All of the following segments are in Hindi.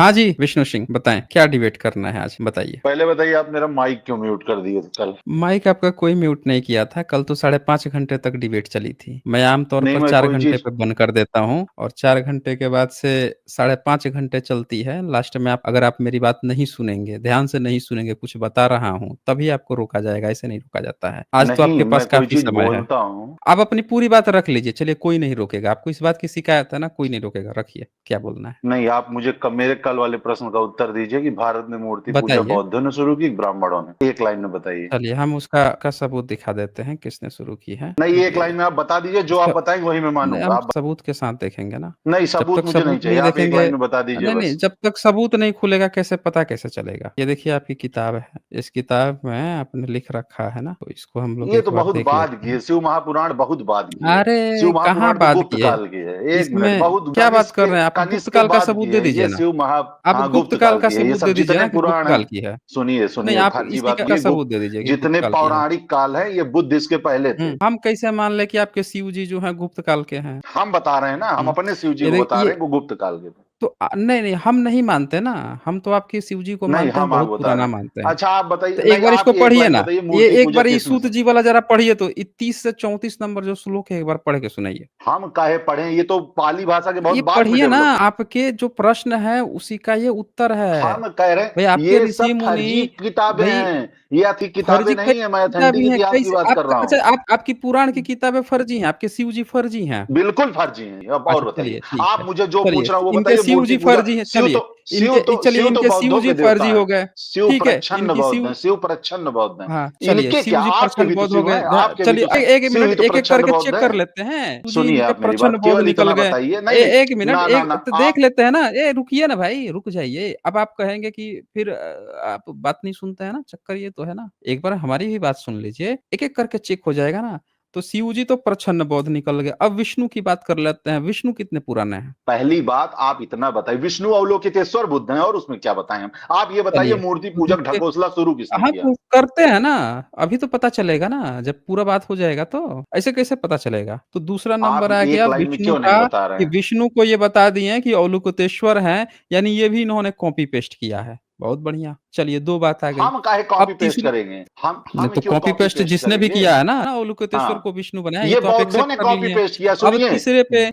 हाँ जी, विष्णु सिंह बताएँ, क्या डिबेट करना है आज? बताइए। पहले बताइए आप मेरा माइक क्यों म्यूट कर दिए थे कल? माइक आपका कोई म्यूट नहीं किया था, कल तो साढ़े 5 घंटे तक डिबेट चली थी। मैं आम तौर नहीं, पर मैं 4 कोई घंटे चीज़ पे बंद कर देता हूँ और 4 घंटे के बाद से साढ़े 5 घंटे चलती है। लास्ट में आप अगर आप मेरी बात नहीं सुनेंगे, ध्यान से नहीं सुनेंगे, कुछ बता रहा हूँ, तभी आपको रोका जाएगा, ऐसे नहीं रोका जाता है। आज तो नहीं, आपके पास मैं कोई काफ़ी चीज़ समय है। बोलता हूँ। आप अपनी पूरी बात रख लीजिए, चलिए कोई नहीं रोकेगा। आपको इस बात की शिकायत है ना, कोई नहीं रोकेगा, रखिए, क्या बोलना है? नहीं, आप मुझे मेरे कल वाले प्रश्न का उत्तर दीजिए कि भारत में मूर्ति पूजा बताइए। बौद्धों ने शुरू की, ब्राह्मणों ने? एक लाइन में बताइए। चलिए हम उसका सबूत दिखा देते हैं किसने शुरू की है। नहीं, एक ये लाइन में आप बता दीजिए, जो आप स बताएँगे वही मैं नहीं मानूँगा। हम आप सबूत के साथ देखेंगे ना। नहीं, जब सबूत तक मुझे नहीं सबूत चाहिए, नहीं आप एक देखेंगे लाइन में बता दीजिए नहीं, नहीं, बस। जब तक सबूत नहीं खुलेगा कैसे चलेगा? ये देखिए आपकी किताब है। इस किताब में आपने लिख रखा है ना, तो इसको हम लोग ये एक तो बार बहुत देख बाद लेते की है, हैं। शिव महापुराण बहुत बाद की है। शिव अरे! कहाँ महापुराण तो बात गुप्त की है? काल की है। 1 मिनट, इसमें बहुत क्या बात कनिष्क कर के रहे हैं आप? गुप्त कनिष्क के काल का बाद सबूत की दे है। दीजिए ये ना। शिव महा आप हाँ, गुप्त गुप्त काल काल का की है। ये सबूत दे सब दीजिए जितने ना कि गुप्त पुराण हैं, काल की है। सुनिए, नहीं, सुनिए, आप फर्जी इसी बात नहीं का है। सबूत दे दीजिए कि गुप्त जितने काल की है। पौराणिक काल हैं, ये बुद्ध इसके पहले थे। हम कैसे मान लें कि आपके शिव जी जो हैं गुप्त काल के हैं? हम बता रहे हैं ना, हम हुँ। अपने शिव जी ये को देख बता रहे ये हैं, वो गुप्त काल के थे। तो नहीं, नहीं हम नहीं मानते ना, हम तो आपके शिव जी को नहीं, मानते हैं, हम आपको बहुत बता रहे पुराना हैं। मानते हैं। अच्छा, आप तो बताइए। एक नहीं, बार आप इसको एक पढ़िए लाइन ना, बताइए, ये मूर्ति एक पूजा बार ये किसने सूत से? जी वाला ज़रा पढ़िए तो, ये 30 से 34 नंबर जो श्लोक है, एक बार पढ़ के सुनाइए। हम काहे पढ़ें? ये तो पाली भाषा के बहुत ये बाद में पढ़िए ना, डेवलप। आपके जो प्रश्न है उसी का ये उत्तर है। हम कह रहे हैं, भई आपके ये ऋषि सब फर्जी मुनि किताबें भई हैं। ये अच्छी किताबें फर्जी नहीं है, मैं कैसी किताबें हैं? ऑथेंटिसिटी की कैसे बात आप कर रहा अच्छा हूँ। आप आपकी पुराण की किताबें फर्जी हैं, आपके शिव जी फर्जी हैं। बिल्कुल फर्जी हैं। अब और अच्छा बताइए। चलिए ठीक आप है। मुझे जो चलिए पूछ रहा हूँ वो इनके बताइए। शिव मूर्ति जी पूजा, फर्जी हैं चलिए, चलिए शिव तो इनके शिव बौद्धों जी के देवता फर्जी हो हैं। गए। शिव ठीक है, प्रच्छन्न इनकी बौद्ध शिव हैं, शिव प्रच्छन्न बौद्ध हैं। हाँ, चलिए इनके क्या, शिव जी आपके प्रच्छन्न भी तो बौद्ध हो शिव गए। हैं, आपके भी चलिए तो शिव। एक शिव ही मिनट तो एक-एक प्रच्छन्न करके बौद्ध चेक हैं। कर लेते हैं। शिव जी सुनिए इनके आप मेरी प्रच्छन्न बात, बौद्ध केवल निकल इतना गए। बताइए। नहीं, नहीं, एक मिनट ना, ना, एक ना, तो देख आप लेते हैं ना। रुकिए ना भाई, रुक जाइए। अब आप कहेंगे कि फिर आप बात नहीं सुनते हैं ना, चक्कर ये तो है ना। एक बार हमारी भी बात सुन लीजिए, एक-एक करके चेक हो जाएगा ना। तो शिव जी तो प्रच्छन्न बौद्ध निकल गए। अब विष्णु की बात कर लेते हैं, विष्णु कितने पुराने हैं? पहली बात आप इतना बताइए, विष्णु अवलोकितेश्वर बुद्ध हैं और उसमें क्या बताएँ हम? आप ये बताइए, चलिए, मूर्ति बुद्ध पूजक के ढकोसला शुरू किसने हाँ, किया? तो करते हैं ना, अभी तो पता चलेगा ना, जब पूरा बात हो जाएगा तो। ऐसे कैसे पता चलेगा? तो दूसरा नंबर आप आ गया एक लाइन में विष्णु क्यों नहीं का, बता रहे कि हैं? विष्णु को ये बता दिए कि अवलोकितेश्वर हैं, यानी ये भी इन्होंने कॉपी पेस्ट किया है। बहुत बढ़िया, चलिए 2 बात आ गई। हम काहे अब कॉपी पेस्ट तीसरी करेंगे? नहीं हम तो क्यों कॉपी कॉपी पेस्ट पेस्ट जिसने भी करेंगे? किया है ना, अवलोकितेश्वर हाँ, को विष्णु बनाया, ये ये तो आप बौद्धों एक्सेप्ट ने कर कॉपी लिए हैं। पेस्ट किया, अब सुनिए। तीसरे पे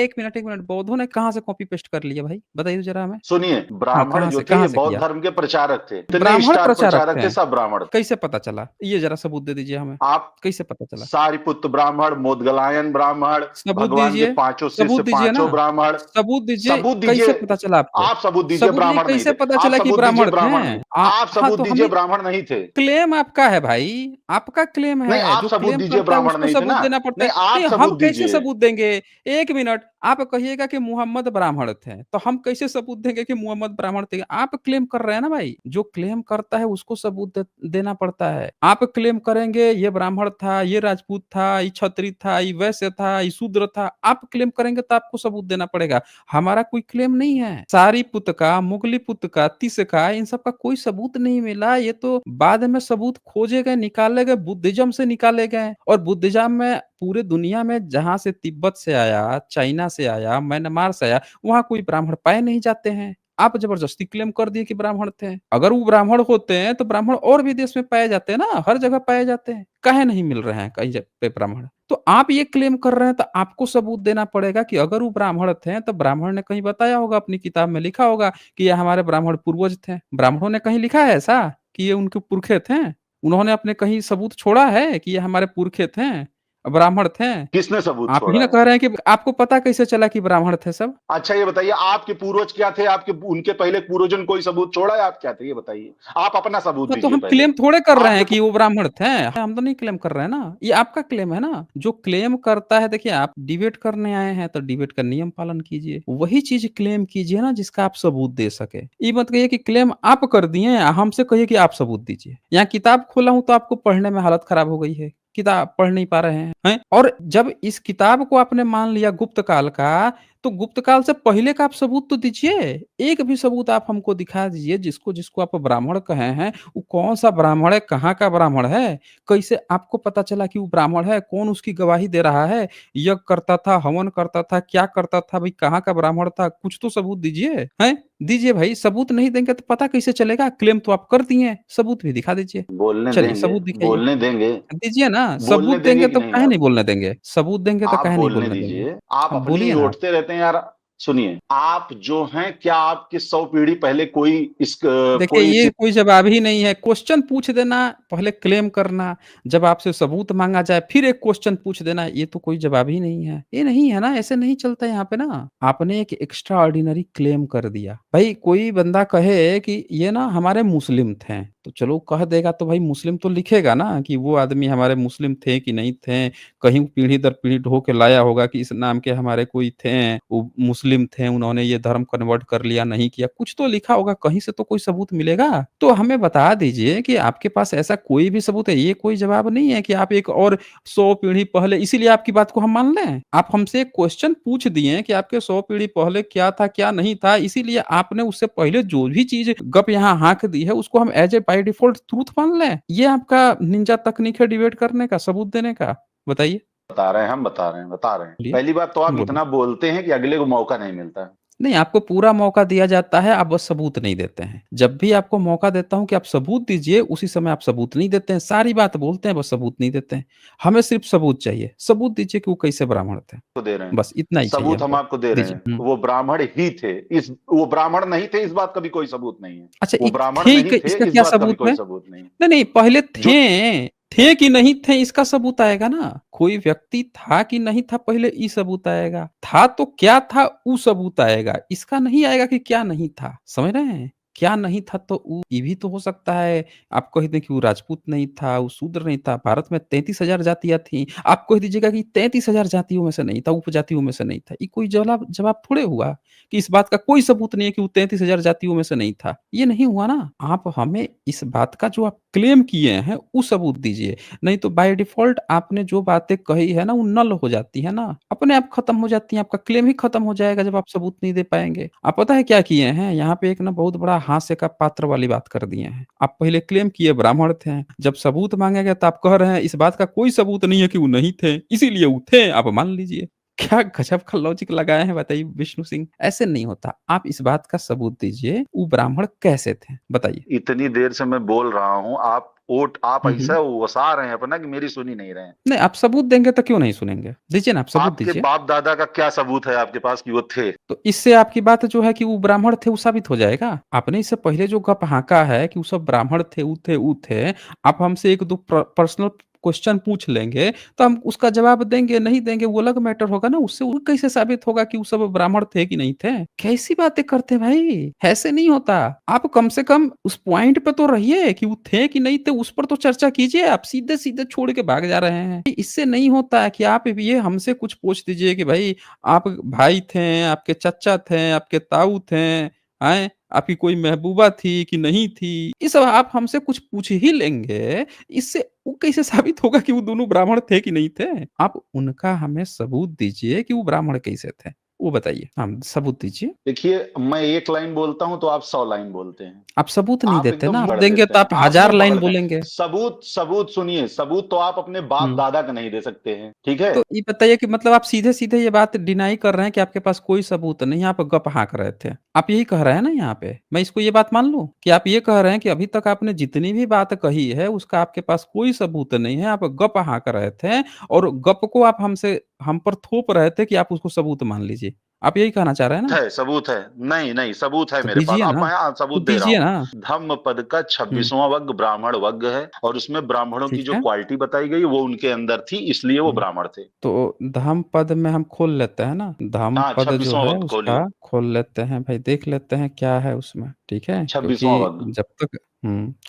1 मिनट 1 मिनट, बौद्धों ने कहाँ से कॉपी पेस्ट कर लिया भाई? बताइए ज़रा हमें? सुनिए, हाँ, ब्राह्मण जो थे कहाँ ये से बौद्ध किया? धर्म के प्रचारक थे। इतने ब्राह्मण स्टार प्रचारक प्रचारक थे, थे? सब ब्राह्मण थे। कैसे पता चला? ये ज़रा सबूत दे दीजिए हमें। आप कैसे पता चला? सारिपुत्र ब्राह्मण, मोदगलायन ब्राह्मण, सबूत भगवान के दीजिए, पाँचों शिष्य, सबूत दीजिए ना। पाँचों ब्राह्मण। सबूत दीजिए, सबूत कैसे दीजिए। पता चला आपको? आप सबूत दीजिए, सबूत नहीं, ब्राह्मण नहीं कैसे थे। पता आप चला कि सबूत दीजिए, ब्राह्मण ब्राह्मण नहीं। थे? आप हाँ, सबूत तो दीजिए, हमें ब्राह्मण नहीं थे। क्लेम आपका है भाई, आपका क्लेम नहीं, है, आप जो सबूत क्लेम दीजिए, करता है ब्राह्मण उसको नहीं थे सबूत ना? देना पड़ता नहीं, है। आप नहीं, हम सबूत कैसे दीजिए। सबूत देंगे? 1 मिनट, आप कहिएगा कि मुहम्मद ब्राह्मण थे, तो हम कैसे सबूत देंगे कि मुहम्मद ब्राह्मण थे? आप क्लेम कर रहे हैं ना भाई, जो क्लेम करता है उसको सबूत देना पड़ता है। आप क्लेम करेंगे ये ब्राह्मण था, ये राजपूत था, ये क्षत्रिय था, ये वैश्य था, ये शूद्र था, आप क्लेम करेंगे तो आपको सबूत देना पड़ेगा। हमारा कोई क्लेम नहीं है। सारीपुत का, मुगलीपुत का, तीस का, इन सब का कोई सबूत नहीं मिला। ये तो बाद में सबूत खोजे गए, निकाले गए, बुद्धिज्म से निकाले गए। और बुद्धिज्म में पूरे दुनिया में जहाँ से तिब्बत से आया, चाइना से आया, म्यांमार से आया, वहाँ कोई ब्राह्मण पाए नहीं जाते हैं। आप जबरदस्ती क्लेम कर दिए कि ब्राह्मण थे। अगर वो ब्राह्मण होते हैं तो ब्राह्मण और भी देश में पाए जाते हैं ना, हर जगह पाए जाते हैं। काहे नहीं मिल रहे हैं कहीं पे ब्राह्मण? तो आप ये क्लेम कर रहे हैं तो आपको सबूत देना पड़ेगा कि अगर वो ब्राह्मण थे तो ब्राह्मण ने कहीं बताया होगा, अपनी किताब में लिखा होगा कि ये हमारे ब्राह्मण पूर्वज थे। ब्राह्मणों ने कहीं लिखा है ऐसा कि ये उनके पुरखे थे? उन्होंने अपने कहीं सबूत छोड़ा है कि ये हमारे पुरखे थे, ब्राह्मण थे? किसने सबूत आप ही छोड़ा ना है? कह रहे हैं कि आपको पता कैसे चला कि ब्राह्मण थे सब? अच्छा, ये बताइए, आपके पूर्वज क्या थे? आपके उनके पहले पूर्वजों ने कोई सबूत छोड़ा है? आप क्या थे? ये बताइए। आप अपना सबूत हाँ, तो दीजिए हम पहले। क्लेम थोड़े कर रहे आपके हैं कि वो ब्राह्मण थे। हम तो नहीं क्लेम कर रहे हैं ना, ये आपका क्लेम है ना। जो क्लेम करता है, देखिए आप डिबेट करने आए हैं तो डिबेट का नियम पालन कीजिए। वही चीज़ क्लेम कीजिए ना जिसका आप सबूत दे सके। ये मत कहिए कि क्लेम आप कर दिए, हमसे कहिए कि आप सबूत दीजिए। यहाँ किताब खोला हूँ तो आपको पढ़ने में हालत खराब हो गई है। किताब पढ़ नहीं पा रहे हैं, हैं? और जब इस किताब को आपने मान लिया गुप्त काल का, तो गुप्त काल से पहले का आप सबूत तो दीजिए। एक भी सबूत आप हमको दिखा दीजिए, जिसको आप ब्राह्मण कहे हैं, वो कौन-सा ब्राह्मण है, कहाँ का ब्राह्मण है? कैसे आपको पता चला कि वो ब्राह्मण है? कौन उसकी गवाही दे रहा है? यज्ञ करता था, हवन करता था, क्या करता था भई, कहाँ का ब्राह्मण था? कुछ तो सबूत दीजिए, हैं? दीजिए भाई, सबूत नहीं देंगे तो पता कैसे चलेगा? क्लेम तो आप कर दिए, सबूत भी दिखा दीजिए। बोलने चलिए देंगे, सबूत दिखाइए। बोलने देंगे, दीजिए ना, बोलने सबूत देंगे देंगे कि तो नहीं काहे आप? नहीं बोलने देंगे? सबूत देंगे तो आप काहे नहीं बोलने बोलने देंगे? दीजिए, आप हाँ, अपनी बोलिए ही ना आप। ओटते रहते हैं यार। सुनिए, आप जो हैं, क्या आपकी 100 पीढ़ी पहले कोई देखिए, कोई ये कोई जवाब ही नहीं है। क्वेश्चन पूछ देना, पहले क्लेम करना, जब आपसे सबूत माँगा जाए, फिर एक क्वेश्चन पूछ देना, ये तो कोई जवाब ही नहीं है। ये नहीं है ना, ऐसे नहीं चलता यहाँ पे ना। आपने एक एक्स्ट्रा ऑर्डिनरी क्लेम कर दिया। भई कोई बंदा कहे कि ये ना हमारे मुस्लिम थे, तो चलो कह देगा तो भाई मुस्लिम तो लिखेगा ना कि वो आदमी हमारे मुस्लिम थे कि नहीं थे, कहीं पीढ़ी दर पीढ़ी ढो के लाया होगा कि इस नाम के हमारे कोई थे, वो मुस्लिम थे, उन्होंने ये धर्म कन्वर्ट कर लिया, नहीं किया, कुछ तो लिखा होगा, कहीं से तो कोई सबूत मिलेगा। तो हमें बता दीजिए कि आपके पास ऐसा कोई भी सबूत है, ये कोई जवाब नहीं है कि आप एक और 100 पीढ़ी पहले, इसीलिए आपकी बात को हम मान लें? आप हमसे एक क्वेश्चन पूछ दिए कि आपके 100 पीढ़ी पहले क्या था, क्या नहीं था, इसीलिए आपने उससे पहले जो भी चीज़ गप यहाँ हाँक दी है, उसको हम as a by default truth मान लें? ये आपका निंजा तकनीक है डिबेट करने का, सबूत देने का? बताइए। बता रहे हैं, हम बता रहे हैं, बता रहे हैं। बोलिए, पहली बात तो आप बोलिए। इतना बोलते हैं कि अगले को मौका नहीं मिलता है। नहीं, आपको पूरा मौका दिया जाता है, आप बस सबूत नहीं देते हैं। जब भी आपको मौका देता हूँ कि आप सबूत दीजिए, उसी समय आप सबूत नहीं देते हैं। सारी बात बोलते हैं, बस सबूत नहीं देते हैं। हमें सिर्फ़ सबूत चाहिए। सबूत दीजिए कि वो कैसे ब्राह्मण थे। को दे रहे हैं, बस इतना ही चाहिए सबूत हम हमको। आपको दे रहे दीजिए। हैं, हुँ। वो ब्राह्मण ही थे। इस वो ब्राह्मण नहीं थे, इस बात का भी कोई सबूत नहीं है। अच्छा, वो एक ब्राह्मण थे नहीं क थे, इसका इस क्या बात का भी सबूत कोई है? सबूत नहीं है। नहीं, नहीं, पहले जो थे कि नहीं थे, इसका सबूत आएगा ना। कोई व्यक्ति था कि नहीं था, पहले ई सबूत आएगा। था तो क्या था, ऊ सबूत आएगा। इसका नहीं आएगा कि क्या नहीं था। समझ रहे हैं? क्या नहीं था तो ऊ ये भी तो हो सकता है। आप कह दें कि वो राजपूत नहीं था, वो शूद्र नहीं था। भारत में 33,000 जातियाँ थीं। आप कह दीजिएगा कि 33,000 जातियों में से नहीं था, उपजातियों में से नहीं था। ये कोई जवाब थोड़े हुआ कि इस बात का कोई सबूत नहीं है कि वो 33,000 जातियों में से नहीं था। ये नहीं हुआ ना। आप हमें इस बात का जो आप क्लेम किए हैं, वो सबूत दीजिए। नहीं तो बाय डिफ़ॉल्ट आपने जो बातें कही है ना, वो नल हो जाती है ना। अपने आप खत्म हो जाती हैं, आपका क्लेम ही खत्म हो जाएगा जब आप सबूत नहीं दे पाएँगे। आप पता है क्या किए हैं? यहाँ पे एक ना बहुत बड़ा हास्य का पात्र वाली बात कर दिए हैं। आप पहले क्लेम किए ब्राह्मण थे, जब सबूत माँगा गया तो आप कह रहे हैं इस बात का कोई सबूत नहीं है कि वो नहीं थे, इसीलिए वो थे, आप मान लीजिए। क्या गज़ब का लॉजिक लगाए हैं बताइए विष्णु सिंह। ऐसे नहीं होता। आप इस बात का सबूत दीजिए, वो ब्राह्मण कैसे थे? बताइए। इतनी देर से मैं बोल रहा हूँ, आप हुँ, हुँ। ऐसा उसा रहे हैं अपना कि मेरी सुन ही नहीं रहे हैं। नहीं, आप सबूत देंगे तो क्यों नहीं सुनेंगे? दीजिए ना, आप सबूत आपके दीजिए। बाप-दादा का क्या सबूत है आपके पास कि वो थे? तो इससे आपकी बात जो है कि वो ब्राह्मण थे, वो साबित हो जाएगा। आपने इससे पहले जो गप हाँका है कि वो सब ब्राह्मण थे, वो थे। आप हमसे 1-2 पर्सनल क्वेश्चन पूछ लेंगे, तो हम उसका जवाब देंगे, नहीं देंगे, वो अलग मैटर होगा ना। उससे वो कैसे साबित होगा कि वो सब ब्राह्मण थे कि नहीं थे? कैसी बातें करते हैं भाई? ऐसे नहीं होता। आप कम से कम उस पॉइंट पे तो रहिए कि वो थे कि नहीं थे, उस पर तो चर्चा कीजिए। आप सीधे-सीधे छोड़ के भाग जा रहे हैं। इससे नहीं होता है कि आप ये हमसे कुछ पूछ दीजिए कि भाई आप भाई थे, आपके चाचा थे, आपके ताऊ थे, हैं? आपकी कोई महबूबा थी कि नहीं थी? ये सब आप हमसे कुछ पूछ ही लेंगे, इससे वो कैसे साबित होगा कि वो दोनों ब्राह्मण थे कि नहीं थे? आप उनका हमें सबूत दीजिए कि वो ब्राह्मण कैसे थे? वो बताइए। हाँ, सबूत दीजिए। देखिए, मैं 1 लाइन बोलता हूँ तो आप 100 लाइन बोलते हैं। आप सबूत नहीं आप देते एकदम ना, आप मुँह पकड़ देंगे देते तो हैं, आप आप हज़ार मुँह लाइन पकड़ते हैं। बोलेंगे। सबूत सुनिए, सबूत तो आप अपने हुँ। बाप-दादा का नहीं दे सकते हैं, ठीक है? तो ये बताइए कि मतलब आप सीधे-सीधे ये बात डिनाई कर रहे हैं कि आपके पास कोई सबूत नहीं है, आप गप हाँक रहे थे। आप यही कह रहे हैं ना यहाँ पे? मैं इसको ये बात मान लूँ? कि आप ये कह रहे हैं कि अभी तक आपने जितनी भी बात कही है, उसका आपके पास कोई सबूत नहीं है, आप गप हाँक रहे थे और गप को आप हम पर थोप रहे थे कि आप उसको सबूत मान लीजिए। आप यही कहना चाह रहे हैं ना? सबूत है। नहीं, नहीं, सबूत है तो मेरे पास। दीजिए अब ना, मैं तो सबूत दे रहा दीजिए हूँ। ना। धम्मपद का हुँ, 26वाँ वर्ग ब्राह्मण वर्ग है और उसमें ब्राह्मणों की ठीक जो है। क्वालिटी बताई गई, वो उनके अंदर थी, इसलिए वो हुँ। ब्राह्मण थे। तो धम्मपद में हम खोल लेते हैं ना, हाँ, धम्मपद जो 26वाँ है वर्ग उसका खोलिए। खोल लेते हैं भाई, देख लेते हैं क्या है उसमें, ठीक है? 26वाँ क्योंकि वर्ग। जब तक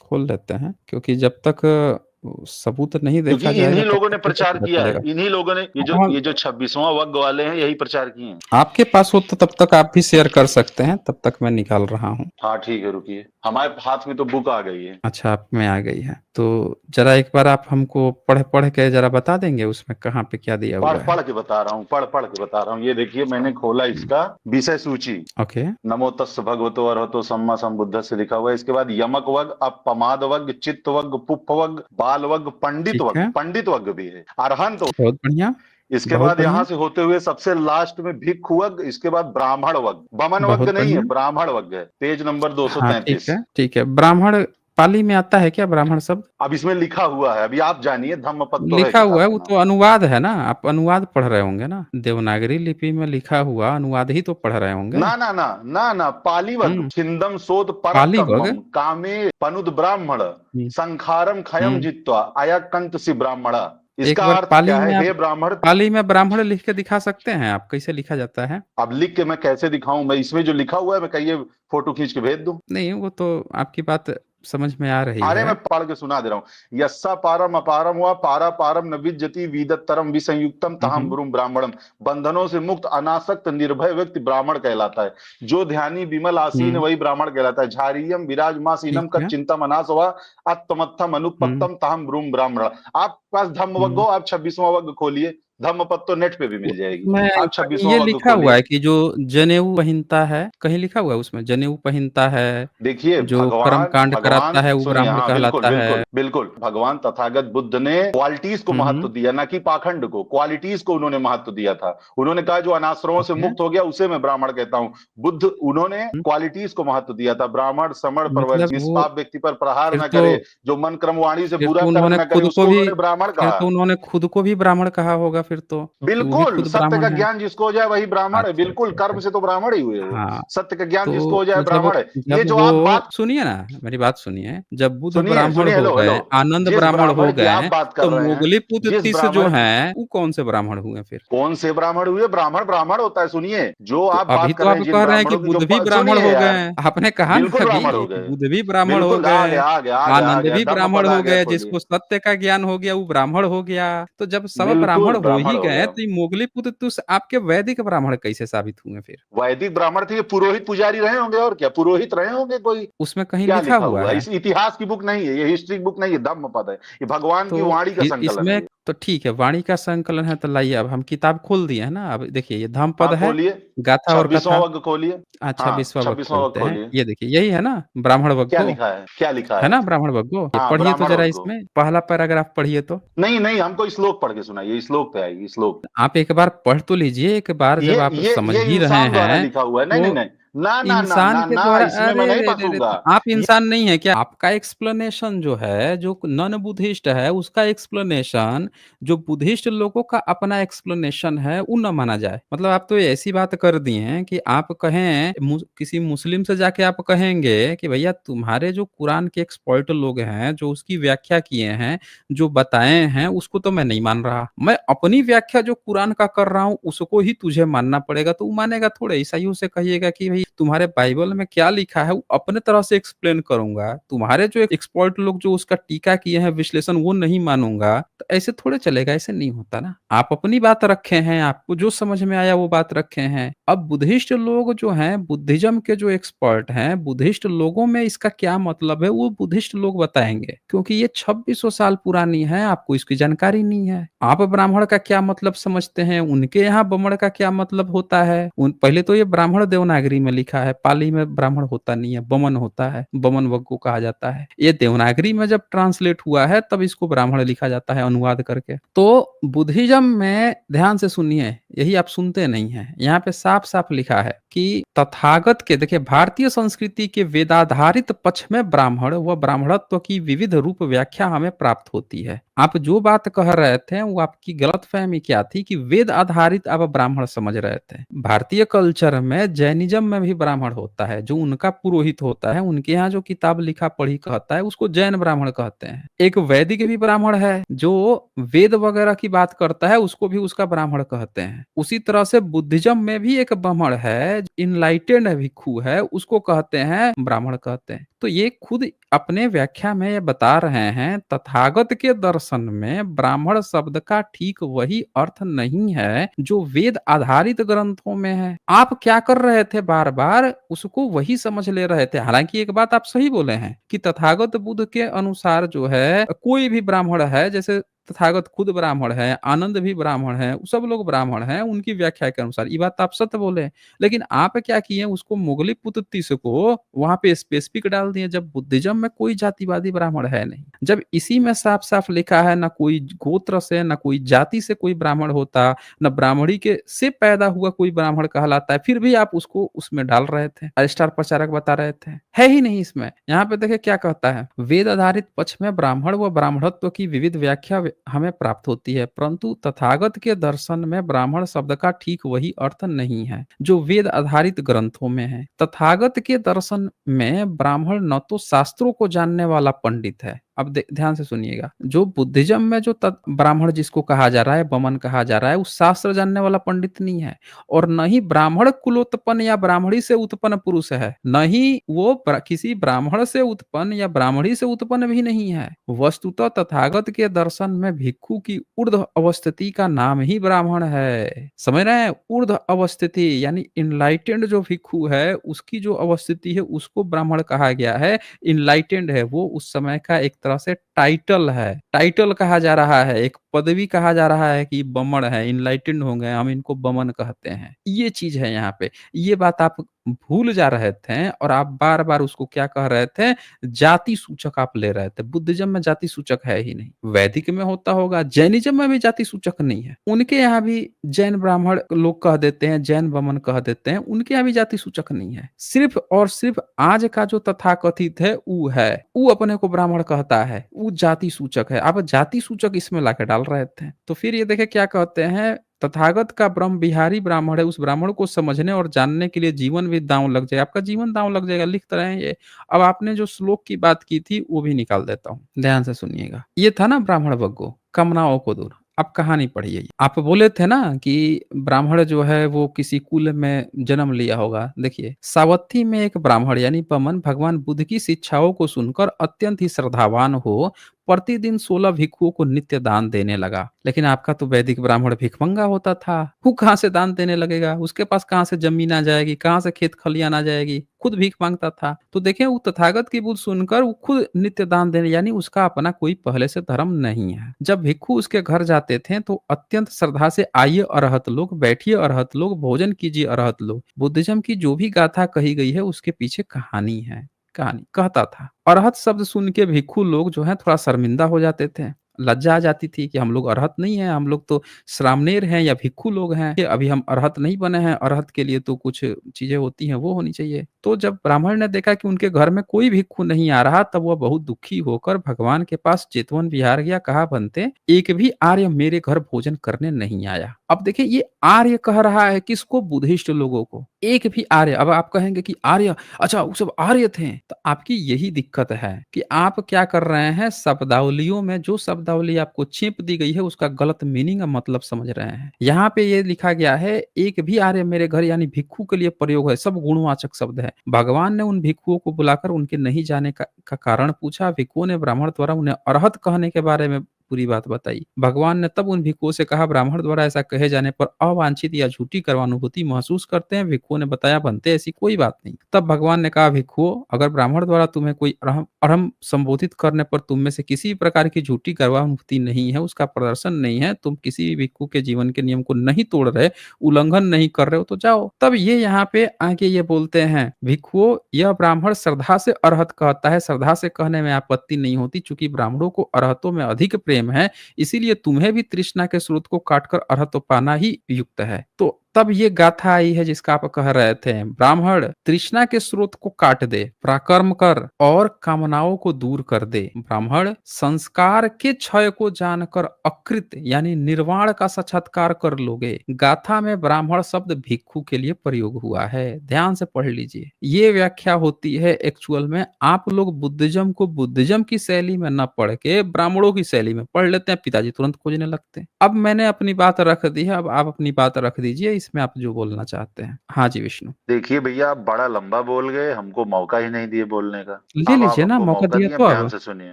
खोल लेते हैं क्योंकि जब तक सबूत नहीं क्योंकि देखा जाएगा इन्हीं तब लोगों तक ने कैसे प्रचार पता किया है। चलेगा? इन्हीं लोगों ने हाँ, ये जो 26वाँ वर्ग वाले हैं, यही प्रचार किए हैं। आपके पास हो तो तब तक आप भी शेयर कर सकते हैं, तब तक मैं निकाल रहा हूँ। हाँ, ठीक है, रुकिए। हमारे हाथ में तो बुक आ गई है। अच्छा, आप में आ गई है। तो जरा एक बार आप हमको पढ़ पढ़ के जरा बता देंगे उसमें कहाँ पे क्या दिया पढ़ हुआ है? पढ़ के बता रहा हूँ, पढ़ के बता रहा हूँ। ये देखिए, मैंने खोला हुँ, इसका विषय सूची। ओके, नमो तस् भगवतो अरहतो सम्मा संबुद्ध से लिखा हुआ है। इसके बाद यमक वग, अपमाद वग, चित्त वग, पुप्प वग, बाल वग, पंडित ठीक वग, है। पंडित वग भी है, अरहंत। बहुत बढ़िया, इसके बहुत बाद बढ़िया, यहां से होते हुए सबसे लास्ट में भिक्खु वग, इसके बाद ब्राह्मण वग। बमन वग बहुत नहीं है, बढ़िया। ब्राह्मण वग है, पेज नंबर हाँ, 233। ठीक है। ब्राह्मण पाली में आता है क्या ब्राह्मण शब्द? अब इसमें लिखा हुआ है, अभी आप जानिए, धम्मपद तो है लिखा हुआ किताब है, का वो नाम। तो अनुवाद है ना, आप अनुवाद पढ़ रहे होंगे ना? देवनागरी लिपि में लिखा हुआ अनुवाद ही तो पढ़ रहे होंगे? ना ना ना ना ना, पाली वग, हुँ, छिंदम सोद परत पाली वर्ग? कम्मम कामे पनुद ब्राह्मण हुँ, संखारम खयम हुँ। जित्वा आया कंत सी ब्राह्मण। एक इसका बार अर्थ क्या है? हे ब्राह्मण। पाली में ब्राह्मण लिख के दिखा सकते हैं आप? कैसे लिखा जाता है? अब लिख के मैं कैसे दिखाऊं? मैं इसमें जो लिखा हुआ है, मैं कहिए फोटो खींच के भेज दूं? नहीं, वो तो आपकी बात समझ में आ रही अरे है। मैं पढ़ के सुना दे रहा हूँ। यस्सा पारम अपारम हुआ पारा पारम न विद्यति विदतरम विसंयुक्तम हुँ, तहम हुँ। ब्रूम ब्राह्मणम। बंधनों से मुक्त अनासक्त निर्भय व्यक्ति ब्राह्मण कहलाता है। जो ध्यानी विमल आसीन हुँ, वही ब्राह्मण कहलाता है। झारियम विराजमासीनम ठीक का है। चिंतम अनास हुआ अत्तमत्थम हुँ, अनुपत्तम तहम ब्रूम ब्राह्मण। आप पास धम्म वग्गो, हुँ। आप 26वां वग्ग खोलिए। धम्मपद तो नेट पे भी उ मिल जाएगी। उसमें आप कहीं 26वां ये वग्ग लिखा हुआ खोलिए। है कि जो जनेऊ पहनता है, कहीं लिखा हुआ है उसमें जनेऊ पहनता है, देखिए, जो भगवान कर्मकांड कराता भगवान है वो सुनिए, ब्राह्मण हाँ बिल्कुल कहलाता है। बिल्कुल बिल्कुल, भगवान तथागत बुद्ध ने क्वालिटीज को हुँ, महत्व हुँ। दिया, ना कि पाखंड को। क्वालिटीज को उन्होंने महत्व दिया था। उन्होंने कहा जो अनाश्रमों से ओके। मुक्त हो गया उसे मैं ब्राह्मण कहता हूँ। बुद्ध, उन्होंने हुँ, क्वालिटीज को महत्व दिया था। ब्राह्मण समण परवर, मतलब वो निष्पाप व्यक्ति पर प्रहार फिर न तो करे, जो मन क्रम वाणी से बुरा कर्म न करे, उसको उन्होंने ब्राह्मण कहा। उन्होंने खुद को भी ब्राह्मण कहा होगा फिर तो, कि वो भी बिल्कुल, खुद सत्य का ब्राह्मण है। ज्ञान जिसको हो जाए वही ब्राह्मण है। बिल्कुल, अच्छा। कर्म से तो ब्राह्मण ही हुए वो। हाँ, सत्य का ज्ञान जिसको तो हो जाए मतलब ब्राह्मण है। जब ये जो वो आप बात सुनिए ना, मेरी बात सुनिए, जब बुद्ध सुनिए ब्राह्मण सुनिए, हो हेलो हेलो। गए, आनंद जिस ब्राह्मण ब्राह्मण हो की आप गए, बात कर तो रहे हैं, मोगलीपुत्र जिस तीस जो ब्राह्मण हैं, वो कौन से ब्राह्मण हुए फिर? कौन से ब्राह्मण हुए? ब्राह्मण ब्राह्मण होता है। सुनिए, जो तो आप अभी बात कर तो रहे आप हैं, जिन कह रहे हैं कि ब्राह्मणों की जो बुद्ध भी ब्राह्मण सुनिए हो गए यार, हैं। आपने कहा ना बिल्कुल अभी ब्राह्मण हो कि गए। बुद्ध भी ब्राह्मण हो बिल्कुल, आ गए, गया आ गया आ गया आ आनंद गया, भी ब्राह्मण धम्मपद आ हो गया, गए, खोलिए। जिसको सत्य का ज्ञान हो गया वो ब्राह्मण हो गया। तो जब सब बिल्कुल ब्राह्मण हो ब्राह्मण ही हो गए, गया। तो ये मोगलीपुत्र तुस आपके वैदिक ब्राह्मण कैसे साबित हुए फिर? वैदिक ब्राह्मण थे, ये पुरोहित पुजारी रहे होंगे, और क्या पुरोहित रहे होंगे कोई। उसमें कहीं क्या लिखा लिखा हुआ हुआ है? है? इस इतिहास की बुक नहीं है ये, हिस्ट्री बुक नहीं है, धम्मपद है। ये भगवान की तो वाणी का संकलन है इसमें ये। तो ठीक है, वाणी का संकलन है तो लाइए अब हम किताब खोल दिए हैं ना, अब देखिए ये धम्मपद हाँ है, खोलिए, गाथा और 26वां कथा। वग्ग खोलिए। अच्छा, हाँ, 20वां वग 26वां वग्ग खोलते हैं। खोलिए। ये देखिए यही है ना ब्राह्मण क्या वग्गो? लिखा है? क्या लिखा है है? ना ब्राह्मण वग्गो? ये हाँ, पढ़िए तो ब्राह्मण ज़रा वग्गो। इसमें पहला पैराग्राफ पढ़िए तो। नहीं नहीं, हमको श्लोक पढ़ के सुनाइए, श्लोक पे आइए, श्लोक। आप एक बार पढ़ तो लीजिए, एक बार जब आप समझ ये ही रहे इंसान द्वारा हैं, लिखा हुआ है। नहीं नहीं तो नहीं, ना ना ना इंसान ना के ना, द्वारा इसमें मैं अरे नहीं रे रे रे! फंसूंगा। तो आप ये इंसान नहीं है क्या? आपका एक्सप्लेनेशन जो है, जो नॉन बुद्धिस्ट है, उसका एक्सप्लेनेशन जो बुद्धिस्ट लोगों का अपना एक्सप्लेनेशन है, वो ना माना जाए। मतलब आप तो ऐसी बात कर दिए हैं कि आप कहें किसी मुस्लिम से जाके आप कहेंगे कि भैया तुम्हारे जो कुरान के एक्सपर्ट लोग हैं, जो उसकी व्याख्या किए हैं, जो बताए हैं, उसको तो मैं नहीं मान रहा। मैं अपनी व्याख्या जो कुरान का कर रहा हूँ, उसको ही तुझे मानना पड़ेगा। तो वो मानेगा थोड़े। ईसाइयों से कहिएगा कि भई तुम्हारे बाइबल में क्या लिखा है, वो अपने तरह से एक्सप्लेन करूँगा। तुम्हारे जो एक्सपर्ट लोग जो उसका टीका किए हैं, विश्लेषण, वो नहीं मानूँगा। तो ऐसे थोड़े चलेगा, ऐसे नहीं होता ना। आप अपनी बात रखे हैं, आपको जो समझ में आया वो बात रखे हैं। अब बुद्धिस्ट लोग जो हैं, बुद्धिज़्म के जो एक्सपर्ट हैं, बुद्धिस्ट लोगों में इसका क्या मतलब है, वो बुद्धिस्ट लोग बताएँगे। क्योंकि ये 2600 साल पुरानी है, आपको इसकी जानकारी नहीं है। आप ब्राह्मण का क्या मतलब समझते हैं, उनके यहाँ बमण का क्या मतलब होता है। उन पहले तो ये ब्राह्मण देवनागरी में लिखा है, पाली में ब्राह्मण होता नहीं है, बमन होता है, बमन वग्गो कहा जाता है। ये देवनागरी में जब ट्रांसलेट हुआ है, तब इसको ब्राह्मण लिखा जाता है अनुवाद करके। तो बुद्धिज़्म में ध्यान से सुनिए, यही आप सुनते नहीं हैं। यहाँ पे साफ-साफ लिखा है कि तथागत के, देखिए भारतीय संस्कृति के वेदाधारित पक्ष में ब्राह्मण व ब्राह्मणत्व की विविध रूप व्याख्या हमें प्राप्त होती है। आप जो बात कह रहे थे, वो आपकी गलतफहमी क्या थी कि वेद आधारित आप ब्राह्मण समझ रहे थे। भारतीय कल्चर में जैनिज़्म में भी ब्राह्मण होता है, जो उनका पुरोहित होता है, उनके यहाँ जो किताब लिखा पढ़ी कहता है, उसको जैन ब्राह्मण कहते हैं। एक वैदिक भी ब्राह्मण है, जो वेद वगैरह की बात करता है, उसको भी उसका ब्राह्मण कहते हैं। उसी तरह से बुद्धिज़्म में भी एक ब्राह्मण है, इनलाइटेंड भिक्षु है, उसको कहते हैं ब्राह्मण कहते हैं। तो ये खुद अपने व्याख्या में ये बता रहे हैं, तथागत के दर्शन में ब्राह्मण शब्द का ठीक वही अर्थ नहीं है जो वेद आधारित ग्रंथों में है। आप क्या कर रहे थे, बार बार उसको वही समझ ले रहे थे। हालांकि एक बात आप सही बोले हैं कि तथागत बुद्ध के अनुसार जो है कोई भी ब्राह्मण है, जैसे तथागत खुद ब्राह्मण है, आनंद भी ब्राह्मण है, सब लोग ब्राह्मण हैं उनकी व्याख्या के अनुसार। ये बात आप सत्य बोले। लेकिन आप क्या किए, उसको मुगली पुत्तीस को वहां पे स्पेसिफिक डाल दिए, जब बुद्धिज्म में कोई जातिवादी ब्राह्मण है नहीं। जब इसी में साफ साफ लिखा है, ना कोई गोत्र से, ना कोई जाति से कोई ब्राह्मण होता, न ब्राह्मणी के से पैदा हुआ कोई ब्राह्मण कहलाता है, फिर भी आप उसको उसमें डाल रहे थे, स्टार प्रचारक बता रहे थे। है ही नहीं इसमें। यहाँ पे देखिए क्या कहता है, वेद आधारित पक्ष में ब्राह्मण व ब्राह्मणत्व की विविध व्याख्या हमें प्राप्त होती है, परंतु तथागत के दर्शन में ब्राह्मण शब्द का ठीक वही अर्थ नहीं है जो वेद आधारित ग्रंथों में है। तथागत के दर्शन में ब्राह्मण न तो शास्त्रों को जानने वाला पंडित है। अब ध्यान से सुनिएगा, जो बुद्धिज्म में जो ब्राह्मण जिसको कहा जा रहा है, बमन कहा जा रहा है, उस शास्त्र जानने वाला पंडित नहीं है, और न ही ब्राह्मण कुलोत्पन्न या ब्राह्मणी से उत्पन्न पुरुष है, न ही वो किसी ब्राह्मण से उत्पन्न या ब्राह्मणी से उत्पन्न भी नहीं है। वस्तुतः तथागत के दर्शन में भिक्षु की ऊर्ध्व अवस्थिति का नाम ही ब्राह्मण है। समझ रहे हैं, ऊर्ध्व अवस्थिति यानी इनलाइटेंड जो भिक्षु है उसकी जो अवस्थिति है उसको ब्राह्मण कहा गया है। इनलाइटेंड है वो उस समय का एक तरह से टाइटल है, टाइटल कहा जा रहा है, एक पदवी कहा जा रहा है कि बमण है, इनलाइटेंड हो गए, हम इनको बमन कहते हैं। ये चीज है यहाँ पे। ये बात आप भूल जा रहे थे और आप बार बार उसको क्या कह रहे थे, जाति सूचक आप ले रहे थे। बुद्धिज्म में जाति सूचक है ही नहीं। वैदिक में होता होगा, जैनिज्म में भी जाति सूचक नहीं है। उनके यहाँ भी जैन ब्राह्मण लोग कह देते हैं, जैन बमन कह देते हैं, उनके यहाँ भी जाति सूचक नहीं है। सिर्फ और सिर्फ आज का जो तथाकथित है वो है, वो अपने को ब्राह्मण कहता है, वो जाति सूचक है। आप जाति सूचक इसमें लाके डाल रहे थे। तो फिर ये देखे क्या कहते हैं, तथागत का ब्रह्म बिहारी ब्राह्मण है, उस ब्राह्मण को समझने और जानने के लिए जीवन भी दांव लग जाए। आपका जीवन दांव लग जाएगा, लिख रहे हैं ये। अब आपने जो श्लोक की बात की थी वो भी निकाल देता हूँ, ध्यान से सुनिएगा। ये था ना ब्राह्मण बग्गो, कामनाओं को दूर। आप कहानी पढ़िए। आप बोले थे ना कि ब्राह्मण जो है वो किसी कुल में जन्म लिया होगा। देखिए, सावत्ती में एक ब्राह्मण यानी बमन भगवान बुद्ध की शिक्षाओं को सुनकर अत्यंत ही श्रद्धावान हो प्रतिदिन 16 भिक्षुओं को नित्य दान देने लगा। लेकिन आपका तो वैदिक ब्राह्मण भिखमंगा होता था, वो कहाँ से दान देने लगेगा? उसके पास कहाँ से जमीन आ जाएगी, कहाँ से खेत खलियान आ जाएगी? खुद भीख मांगता था। तो देखें, वो तथागत की बुद्ध सुनकर वो खुद नित्य दान देने, यानी उसका अपना कोई पहले से धर्म नहीं है। जब भिक्षु उसके घर जाते थे तो अत्यंत श्रद्धा से, आइए अरहत लोग, बैठिए अरहत लोग, भोजन कीजिए अरहत लोग। बुद्धिज्म की जो भी गाथा कही गई है उसके पीछे कहानी है, कहानी कहता था। अरहत शब्द सुन के भिक्षु लोग जो है थोड़ा शर्मिंदा हो जाते थे, लज्जा आ जाती थी कि हम लोग अरहत नहीं है, हम लोग तो श्रामणेर हैं या भिक्षु लोग हैं, कि अभी हम अरहत नहीं बने हैं, अरहत के लिए तो कुछ चीजें होती हैं वो होनी चाहिए। तो जब ब्राह्मण ने देखा कि उनके घर में कोई भिक्षु नहीं आ रहा, तब वह बहुत दुखी होकर भगवान के पास चेतवन विहार गया। कहा, बनते एक भी आर्य मेरे घर भोजन करने नहीं आया। अब देखिए, ये आर्य कह रहा है किसको? बुद्धिस्ट लोगों को। एक भी आर्य। अब आप कहेंगे कि आर्य, अच्छा वो सब आर्य थे, तो आपकी यही दिक्कत है कि आप क्या कर रहे हैं, शब्दावलियों में जो शब्दावली आपको छेप दी गई है उसका गलत मीनिंग और मतलब समझ रहे हैं। यहाँ पे ये लिखा गया है, एक भी आर्य मेरे घर, यानी भिक्षु के लिए प्रयोग है, सब गुणवाचक शब्द है। भगवान ने उन भिक्षुओं को बुलाकर उनके नहीं जाने का कारण पूछा। भिक्षुओं ने ब्राह्मण द्वारा उन्हें अरहत कहने के बारे में पूरी बात बताई। भगवान ने तब उन भिक्षुओं से कहा, ब्राह्मण द्वारा ऐसा कहे जाने पर अवांछित या झूठी कर्मानुभूति महसूस करते हैं। भिक्षुओं ने बताया, बनते ऐसी कोई बात नहीं। तब भगवान ने कहा, भिक्षुओं, अगर ब्राह्मण द्वारा तुम्हें कोई अरहम संबोधित करने पर तुम में से किसी प्रकार की झूठी कर्मानुभूति नहीं है, उसका प्रदर्शन नहीं है, तुम किसी भी भिक्षु के जीवन के नियम को नहीं तोड़ रहे, उल्लंघन नहीं कर रहे हो, तो जाओ। तब ये यहाँ पे आके ये बोलते हैं, भिक्षुओं, यह ब्राह्मण श्रद्धा से अरहत कहता है। श्रद्धा से कहने में आपत्ति नहीं होती, चूंकि ब्राह्मणों को अरहतों में अधिक प्रेम है, इसीलिए तुम्हें भी तृष्णा के स्रोत को काटकर अरहत पाना ही युक्त है। तो तब ये गाथा आई है जिसका आप कह रहे थे, ब्राह्मण तृष्णा के स्रोत को काट दे, पराक्रम कर और कामनाओं को दूर कर दे। ब्राह्मण संस्कार के क्षय को जानकर अकृत यानी निर्वाण का साक्षात्कार कर लोगे। गाथा में ब्राह्मण शब्द भिक्षु के लिए प्रयोग हुआ है, ध्यान से पढ़ लीजिए। ये व्याख्या होती है एक्चुअल में। आप लोग बुद्धिज्म को बुद्धिज्म की शैली में न पढ़ के ब्राह्मणों की शैली में पढ़ लेते हैं, पिताजी तुरंत खोजने लगते हैं। अब मैंने अपनी बात रख दी है, अब आप अपनी बात रख दीजिए। इसमें आप जो बोलना चाहते हैं? हाँ जी, विष्णु। देखिए भैया, आप बड़ा लंबा बोल गए, हमको मौका ही नहीं दिए बोलने का। ले अब आप लीजिए ना, हमको मौका मौका दिया दिए, तो अब ध्यान अब। से सुनिए।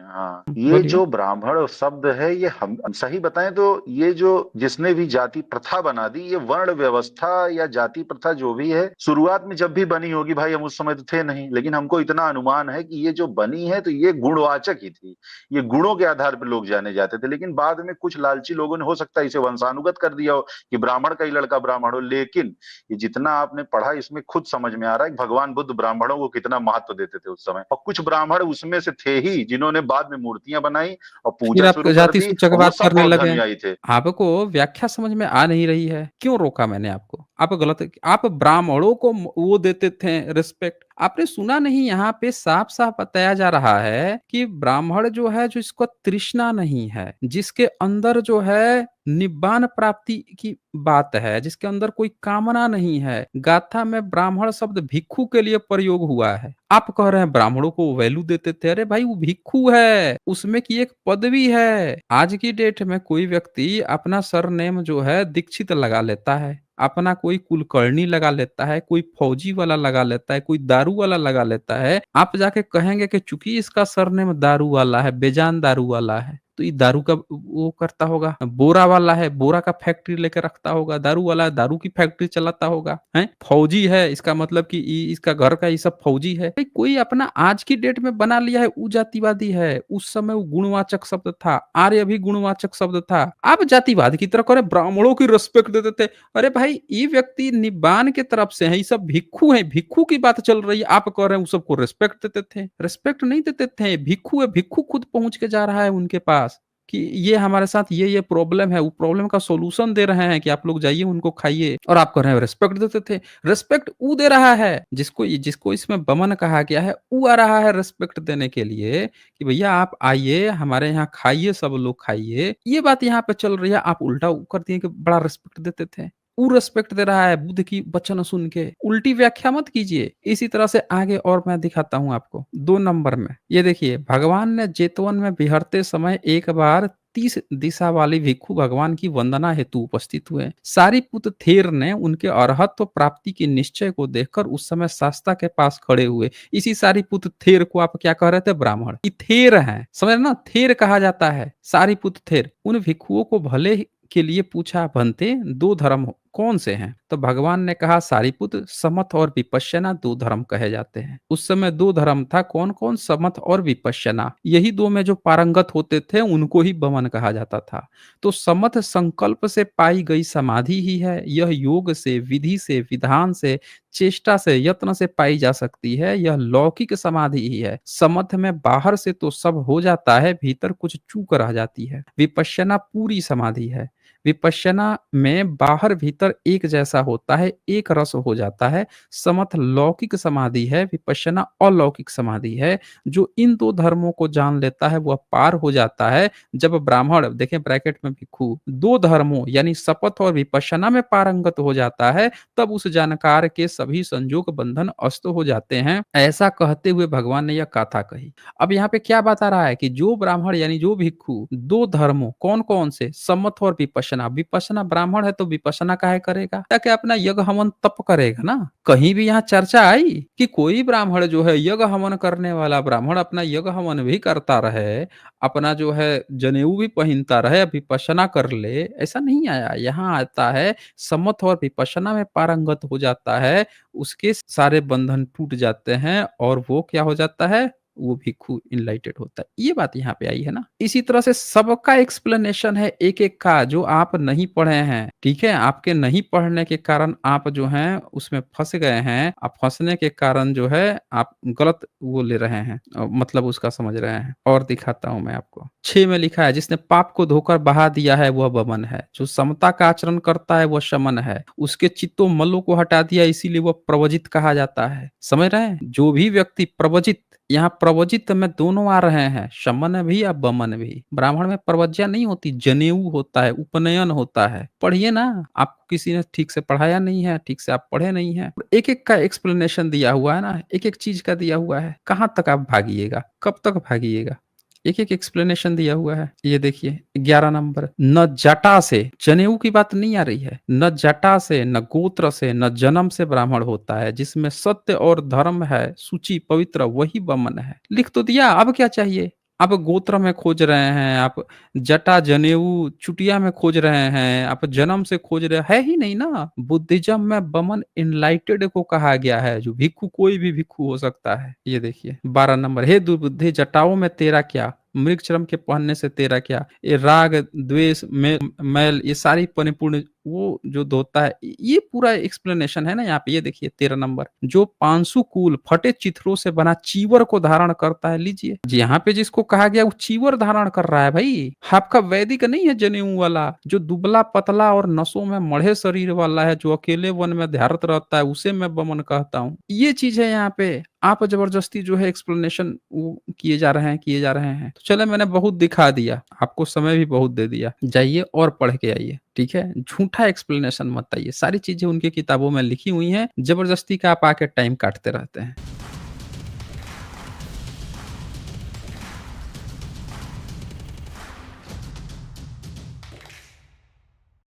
हाँ, ये बोलिए। जो ब्राह्मण शब्द है, ये हम सही बताएं तो ये जो जिसने भी जाति प्रथा बना दी, ये वर्ण व्यवस्था या जाति प्रथा जो भी है, शुरुआत में जब भी बनी होगी भाई, हम उस समय तो थे नहीं, लेकिन हमको इतना अनुमान है कि ये जो बनी है तो ये गुणवाचक ही थी। ये गुणों के आधार पर लोग जाने जाते थे, लेकिन बाद में कुछ लालची लोगों ने हो सकता है इसे वंशानुगत कर दिया हो कि ब्राह्मण का ही लड़का ब्राह्मण हो। लेकिन ये जितना आपने पढ़ा, इसमें खुद समझ में आ रहा है कि भगवान बुद्ध ब्राह्मणों को कितना महत्व देते थे उस समय, और कुछ ब्राह्मण उसमें से थे ही जिन्होंने बाद में मूर्तियां बनाई और फिर पूजा आप शुरू कर जाति दी, सूचक और वो बात सब करने बहुत लगे। अनुयायी थे। आपको व्याख्या समझ में आ नहीं रही है, क्यों रोका मैंने आपको? आप गलत, आप ब्राह्मणों को वो देते थे रिस्पेक्ट, आपने सुना नहीं? यहाँ पे साफ साफ बताया जा रहा है कि ब्राह्मण जो है, जो इसको तृष्णा नहीं है, जिसके अंदर जो है निब्बान प्राप्ति की बात है, जिसके अंदर कोई कामना नहीं है। गाथा में ब्राह्मण शब्द भिक्षु के लिए प्रयोग हुआ है। आप कह रहे हैं ब्राह्मणों को वैल्यू देते थे, अरे भाई वो भिक्षु है, उसमें की एक पदवी है। आज की डेट में कोई व्यक्ति अपना सरनेम जो है दीक्षित लगा लेता है, अपना कोई कुलकर्णी लगा लेता है, कोई फौजी वाला लगा लेता है, कोई दारू वाला लगा लेता है। आप जाके कहेंगे कि चूंकि इसका सरनेम दारू वाला है, बेजान दारू वाला है, तो ये दारू का वो करता होगा। बोरा वाला है, बोरा का फैक्ट्री लेके रखता होगा। दारू वाला है, दारू की फैक्ट्री चलाता होगा। हैं, फौजी है, इसका मतलब कि इसका घर का ये सब फौजी है। भाई कोई अपना आज की डेट में बना लिया है, वो जातिवादी है। उस समय वो गुणवाचक शब्द था, आर्य भी गुणवाचक शब्द था। आप जातिवाद की तरह करे, ब्राह्मणों की रिस्पेक्ट देते थे। अरे भाई, ये व्यक्ति निब्बान के तरफ से है, ये सब भिक्षु है, भिक्षु की बात चल रही है, आप कह रहे हैं वो सबको रिस्पेक्ट देते थे? रिस्पेक्ट नहीं देते थे। भिक्षु है, भिक्षु खुद पहुंच के जा रहा है उनके पास कि ये हमारे साथ ये प्रॉब्लम है, वो प्रॉब्लम का सॉल्यूशन दे रहे हैं कि आप लोग जाइए उनको खाइए, और आप कह रहे हैं रिस्पेक्ट देते थे। रिस्पेक्ट वो दे रहा है जिसको जिसको इसमें बमन कहा गया है, वो आ रहा है रिस्पेक्ट देने के लिए कि भैया आप आइए हमारे यहाँ खाइए, सब लोग खाइए। ये बात यहाँ पे चल रही है, आप उल्टा कर दिए कि बड़ा रिस्पेक्ट देते थे। वो रिस्पेक्ट दे रहा है बुद्ध की वचन सुन के। उल्टी व्याख्या मत कीजिए। इसी तरह से आगे और मैं दिखाता हूं आपको 2 नंबर में। ये देखिए, भगवान ने जेतवन में बिहरते समय एक बार 30 दिशा वाली भिक्षु भगवान की वंदना हेतु उपस्थित हुए। सारीपुत थेर ने उनके अरहत्व प्राप्ति के निश्चय को देखकर उस समय शास्ता के पास खड़े हुए। इसी सारीपुत थेर को आप क्या कह रहे थे? ब्राह्मण। ये थेर है, समझ ना, थेर कहा जाता है, सारीपुत थेर। उन भिक्षुओं को भले के लिए पूछा, बनते 2 धर्म कौन से हैं? तो भगवान ने कहा, सारीपुत्र, समथ और विपश्यना 2 धर्म कहे जाते हैं। उस समय 2 धर्म था, कौन कौन? समथ और विपश्यना। यही 2 में जो पारंगत होते थे उनको ही बमन कहा जाता था। तो समथ संकल्प से पाई गई समाधि ही है। यह योग से, विधि से, विधान से, चेष्टा से, यत्न से पाई जा सकती है। यह लौकिक समाधि ही है। समथ में बाहर से तो सब हो जाता है, भीतर कुछ चूक रह जाती है। विपश्यना पूरी समाधि है। विपश्यना में बाहर भीतर एक जैसा होता है, एक रस हो जाता है। समथ लौकिक समाधि है, विपश्यना अलौकिक समाधि है। जो इन 2 धर्मों को जान लेता है वह पार हो जाता है। जब ब्राह्मण, देखें ब्रैकेट में भिक्षु, 2 धर्मों यानी शपथ और विपश्यना में पारंगत हो जाता है, तब उस जानकार के सभी संजोग बंधन अस्त हो जाते हैं। ऐसा कहते हुए भगवान ने यह गाथा कही। अब यहाँ पे क्या बता रहा है कि जो ब्राह्मण यानी जो भिक्षु 2 धर्मों, कौन कौन से? सम्मत और विपश्यना। विपश्यना ब्राह्मण है तो विपश्यना काहे करेगा? ताकि अपना यज्ञ हवन तप करेगा ना। कहीं भी यहाँ चर्चा आई कि कोई ब्राह्मण जो है यज्ञ हवन करने वाला ब्राह्मण अपना यज्ञ हवन भी करता रहे, अपना जो है जनेऊ भी पहनता रहे, विपश्यना कर ले? ऐसा नहीं आया। यहाँ आता है सम्मत और विपश्यना में पारंगत हो जाता है, उसके सारे बंधन टूट जाते हैं और वो क्या हो जाता है? वो भिक्षु इनलाइटेड होता है। ये बात यहाँ पे आई है ना। इसी तरह से सबका एक्सप्लेनेशन है एक एक का, जो आप नहीं पढ़े हैं। ठीक है, आपके नहीं पढ़ने के कारण आप जो हैं उसमें फंस गए हैं। आप फंसने के कारण जो है आप गलत वो ले रहे हैं, मतलब उसका समझ रहे हैं। और दिखाता हूं मैं आपको। 6 में लिखा है, जिसने पाप को धोकर बहा दिया है वह बमन है। जो समता का आचरण करता है वह शमन है। उसके चित्तों मल्लों को हटा दिया, इसीलिए वह प्रवजित कहा जाता है। समझ रहे हैं? जो भी व्यक्ति प्रवजित, यहाँ प्रवजित में दोनों आ रहे हैं, शमन भी या बमन भी। ब्राह्मण में प्रवज्या नहीं होती, जनेऊ होता है, उपनयन होता है। पढ़िए ना, आपको किसी ने ठीक से पढ़ाया नहीं है, ठीक से आप पढ़े नहीं है। एक एक का एक्सप्लेनेशन दिया हुआ है ना, एक एक चीज का दिया हुआ है। कहाँ तक आप भागिएगा? कब तक भागिएगा? एक-एक एक्सप्लेनेशन दिया हुआ है। ये देखिए 11 नंबर, न जटा से, जनेऊ की बात नहीं आ रही है, न जटा से, न गोत्र से, न जन्म से ब्राह्मण होता है, जिसमें सत्य और धर्म है, शुचि पवित्र वही बमन है। लिख तो दिया, अब क्या चाहिए? आप गोत्र में खोज रहे हैं, आप जटा, जनेऊ, चुटिया में खोज रहे हैं, आप जन्म से खोज रहे है ही नहीं ना। बुद्धिज्म में बमन एनलाइटेड को कहा गया है, जो भिक्षु कोई भी भिक्षु हो सकता है। ये देखिए 12 नंबर, हे दुर्बुद्धे जटाओं में तेरा क्या, मृगचर्म के पहनने से तेरा क्या, ये राग द्वेष मैल ये सारी परिपूर्ण वो जो धोता है, ये पूरा एक्सप्लेनेशन है ना यहाँ पे। ये देखिए 13 नंबर, जो पांशुकूल फटे चित्रों से बना चीवर को धारण करता है, लीजिए जी, यहाँ पे जिसको कहा गया वो चीवर धारण कर रहा है भाई। आपका वैदिक नहीं है जनेऊ वाला, जो दुबला पतला और नसों में मढ़े शरीर वाला है, जो अकेले वन में ध्यात रहता है, उसे मैं बमन कहता हूँ। ये चीज है यहाँ पे। आप जबरदस्ती जो है एक्सप्लेनेशन वो किए जा रहे हैं। तो चले, मैंने बहुत दिखा दिया, आपको समय भी बहुत दे दिया, जाइए और पढ़ के आइए, ठीक है। झूठा एक्सप्लेनेशन मत आइए, सारी चीजें उनकी किताबों में लिखी हुई हैं, जबरदस्ती का आप आके टाइम काटते रहते हैं।